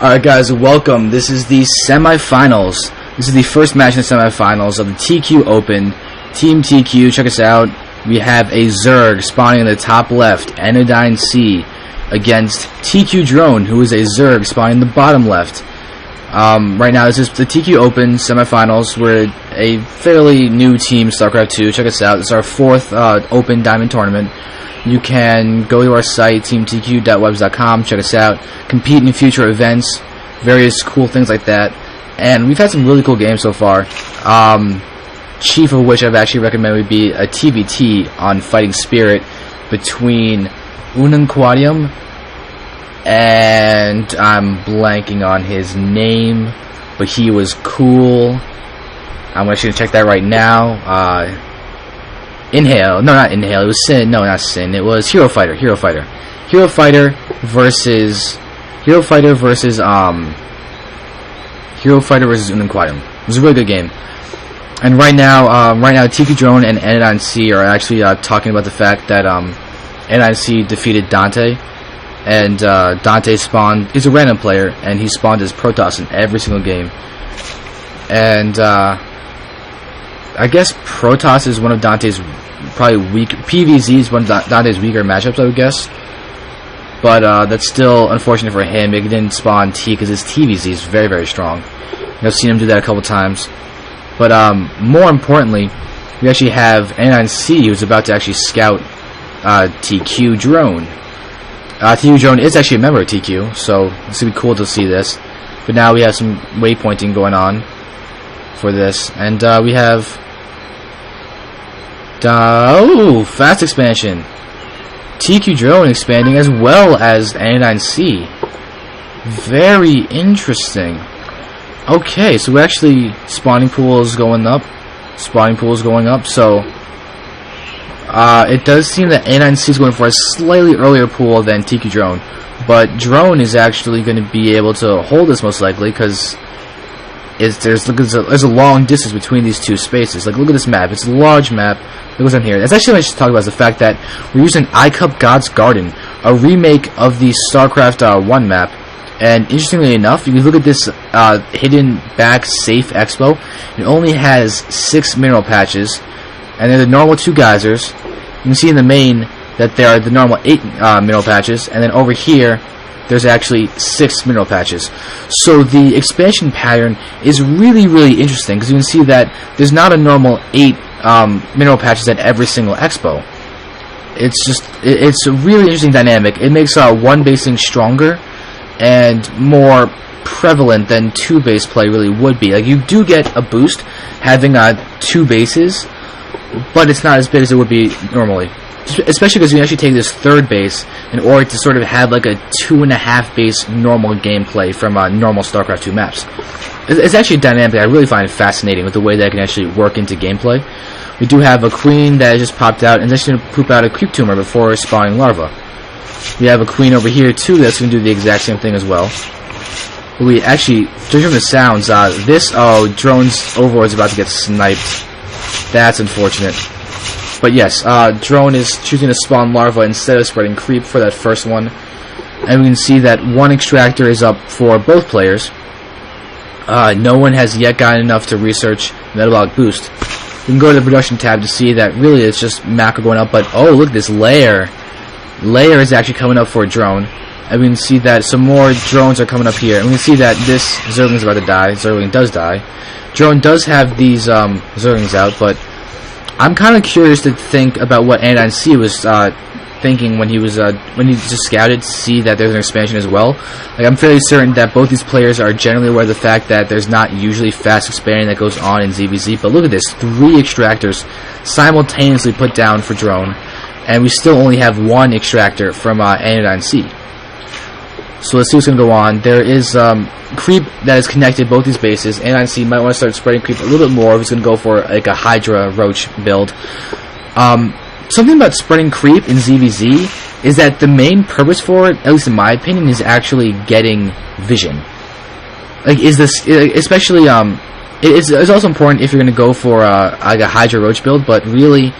Alright guys, welcome. This is the semifinals. This is the first match in the semifinals of the TQ Open. Team TQ, check us out. We have a Zerg spawning in the top left, AnodyneSea, against tQDrone, who is a Zerg spawning in the bottom left. Right now, this is the TQ Open semifinals. We're a fairly new team, StarCraft 2. Check us out. This is our fourth Open Diamond tournament. You can go to our site, teamtq.webs.com, check us out, compete in future events, various cool things like that. And we've had some really cool games so far. Chief of which I've actually recommended would be a TVT on Fighting Spirit between Unanquadium and I'm blanking on his name, but he was cool. I'm actually going to check that right now. Inhale. No, not Inhale. It was Sin. No, not Sin. It was Hero Fighter. Hero Fighter versus Unanquadium. It was a really good game. And right now tQDrone and AnodyneSea are actually talking about the fact that AnodyneSea defeated Dante, and Dante spawned is a random player, and he spawned as Protoss in every single game. And I guess Protoss is one of Dante's probably weak. PvZ is one of Dante's weaker matchups, I would guess. But that's still unfortunate for him. He didn't spawn T because his TVZ is very, very strong. I've seen him do that a couple times. But more importantly, we actually have AnodyneSea, who's about to actually scout tQDrone. tQDrone is actually a member of TQ, so it's gonna be cool to see this. But now we have some waypointing going on for this, and we have fast expansion. tQDrone expanding as well as AnodyneSea. Very interesting. Okay, so we're actually spawning pool is going up. So it does seem that AnodyneSea is going for a slightly earlier pool than tQDrone, but Drone is actually going to be able to hold this most likely because there's a long distance between these two spaces. Like, look at this map. It's a large map. It goes on here. That's actually what I should talk about, is the fact that we're using iCCup God's Garden, a remake of the StarCraft 1 map. And interestingly enough, you can look at this hidden back safe expo. It only has 6 mineral patches, and they're the normal 2 geysers. You can see in the main that there are the normal 8 mineral patches, and then over here there's actually 6 mineral patches. So the expansion pattern is really, really interesting, because you can see that there's not a normal 8 mineral patches at every single expo. It's a really interesting dynamic. It makes one basing stronger and more prevalent than 2 base play really would be. Like, you do get a boost having 2 bases, but it's not as big as it would be normally. Especially because you can actually take this 3rd base in order to sort of have like a 2.5 base normal gameplay from normal StarCraft 2 maps. It's actually dynamic. I really find it fascinating with the way that it can actually work into gameplay. We do have a queen that just popped out, and it's going to poop out a creep tumor before spawning larva. We have a queen over here too that's going to do the exact same thing as well. But we actually, judging from the sounds, Drone's overlord is about to get sniped. That's unfortunate. But yes, Drone is choosing to spawn larva instead of spreading creep for that first one. And we can see that one extractor is up for both players. No one has yet gotten enough to research metabolic boost. We can go to the production tab to see that really it's just macro going up, but oh, look at this layer. Layer is actually coming up for a Drone. And we can see that some more drones are coming up here. And we can see that this Zergling is about to die. Zergling does die. Drone does have these Zerglings out, but I'm kind of curious to think about what AnodyneSea was thinking when he just scouted to see that there's an expansion as well. Like, I'm fairly certain that both these players are generally aware of the fact that there's not usually fast expanding that goes on in ZVZ. But look at this, 3 extractors simultaneously put down for Drone, and we still only have 1 extractor from AnodyneSea. So let's see what's going to go on. There is creep that is connected both these bases. AnodyneSea might want to start spreading creep a little bit more if it's going to go for like a Hydra Roach build. Something about spreading creep in ZVZ is that the main purpose for it, at least in my opinion, is actually getting vision. Like, especially it's also important if you're going to go for like a Hydra Roach build, but really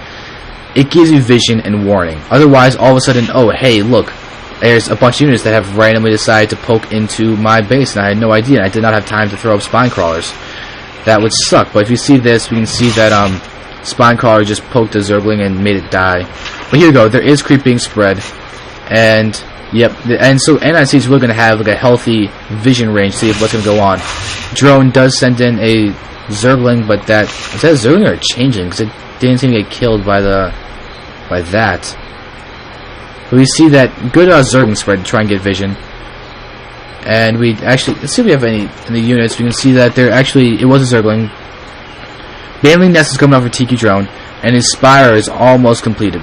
it gives you vision and warning. Otherwise, all of a sudden, oh hey, look, there's a bunch of units that have randomly decided to poke into my base, and I had no idea, and I did not have time to throw up spine crawlers. That would suck. But if you see this, we can see that spine crawler just poked a Zergling and made it die. But here we go, there is creep being spread, and yep, and so AnodyneSea is really going to have like a healthy vision range to see what's going to go on. Drone does send in a Zergling, but is that a Zergling or a changeling? Because it didn't seem to get killed by that. But we see that good Zergling spread to try and get vision. And we actually, let's see if we have any in the units. We can see that there actually, it was a Zergling. Baneling Nest is coming out for tQDrone, and his Spire is almost completed.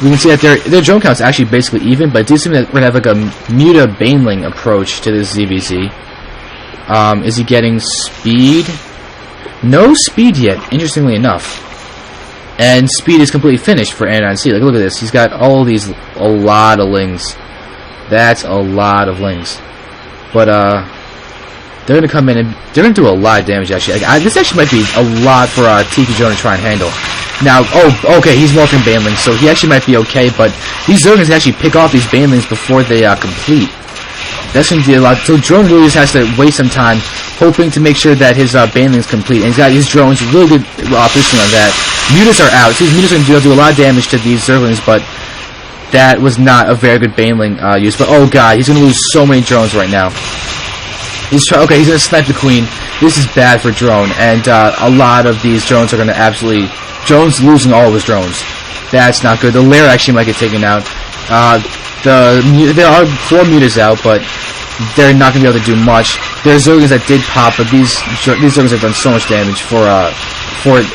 We can see that their drone count is actually basically even, but it does seem that we're going to have like a Muta Baneling approach to this ZVZ. Is he getting speed? No speed yet, interestingly enough. And speed is completely finished for AnodyneSea. Like, look at this. He's got all these, a lot of lings. That's a lot of lings. But, they're going to come in and they're going to do a lot of damage, actually. This actually might be a lot for tQDrone to try and handle. Now, okay, he's morphing Banelings, so he actually might be okay, but these Zerglings can actually pick off these Banelings before they complete. That's going to do a lot. So Drone really just has to waste some time hoping to make sure that his Banelings complete. And he's got his drones really good position on that. Mutas are out. So these Mutas are going to do a lot of damage to these Zerglings, but that was not a very good Baneling use. But oh god, he's going to lose so many drones right now. Okay, he's going to snipe the Queen. This is bad for Drone, and a lot of these drones are going to absolutely... Drone's losing all of his drones. That's not good. The lair actually might get taken out. There are 4 Mutas out, but they're not going to be able to do much. There are Zerglings that did pop, but these Zerglings have done so much damage for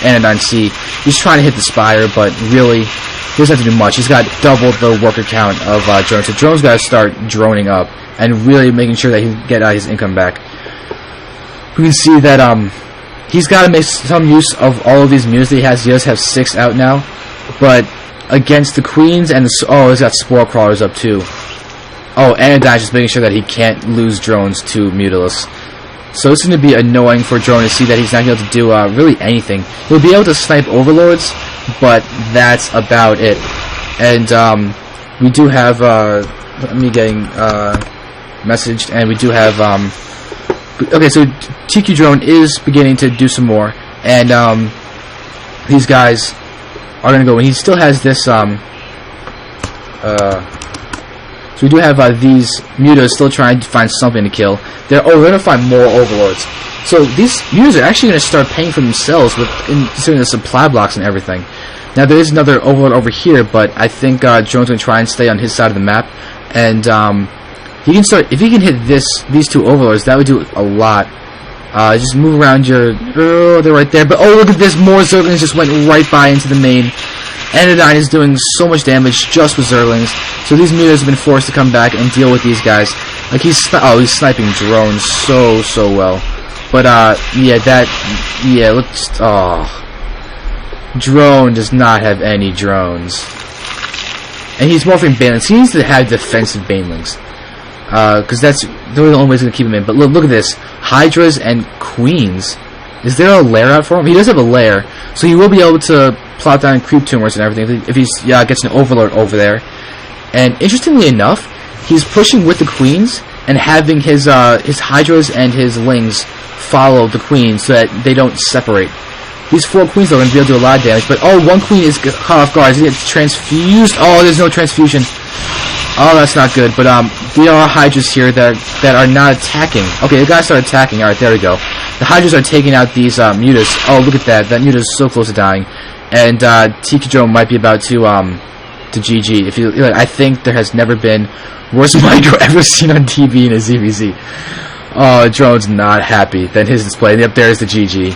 AnodyneSea. He's trying to hit the Spire, but really, he doesn't have to do much. He's got double the worker count of drones. So Drone's got to start droning up and really making sure that he can get his income back. We can see that he's got to make some use of all of these Mutas that he has. He does have 6 out now, but against the Queens and he's got Spore Crawlers up too. Oh, Anodyne's just making sure that he can't lose drones to Mutalisk. So it's going to be annoying for Drone to see that he's not going to be able to do really anything. He'll be able to snipe Overlords, but that's about it. And we do have me getting messaged, and we do have okay, so tQDrone is beginning to do some more, and these guys are going to go, and he still has this so we do have these Mutas still trying to find something to kill. They're going to find more Overlords. So these Mutas are actually going to start paying for themselves considering the supply blocks and everything. Now there is another Overlord over here, but I think Drone's going to try and stay on his side of the map, and he can start, if he can hit these 2 Overlords, that would do a lot. Just move around your... Oh, they're right there. But oh, look at this. More Zerglings just went right by into the main. Anodyne is doing so much damage just with Zerglings. So these Mutas have been forced to come back and deal with these guys. Like he's sniping drones so well. But yeah, let's... Oh. Drone does not have any drones. And he's morphing Banelings. He needs to have defensive Banelings. Because they're the only ways going to keep him in. But look at this. Hydras and Queens. Is there a lair out for him? He does have a lair, so he will be able to plot down creep tumors and everything if he gets an Overlord over there. And interestingly enough, he's pushing with the Queens and having his Hydras and his Lings follow the Queens so that they don't separate. These 4 Queens are going to be able to do a lot of damage, but oh, 1 Queen is caught off guard. He gets transfused. Oh, there's no transfusion. Oh, that's not good, but there are Hydras here that are not attacking. Okay, the guys start attacking. Alright, there we go. The Hydras are taking out these Mutas. Oh, look at that. That Muta is so close to dying. And tQDrone might be about to GG. I think there has never been worse micro ever seen on TV in a ZVZ. Oh, Drone's not happy. Then his display. Up there is the GG.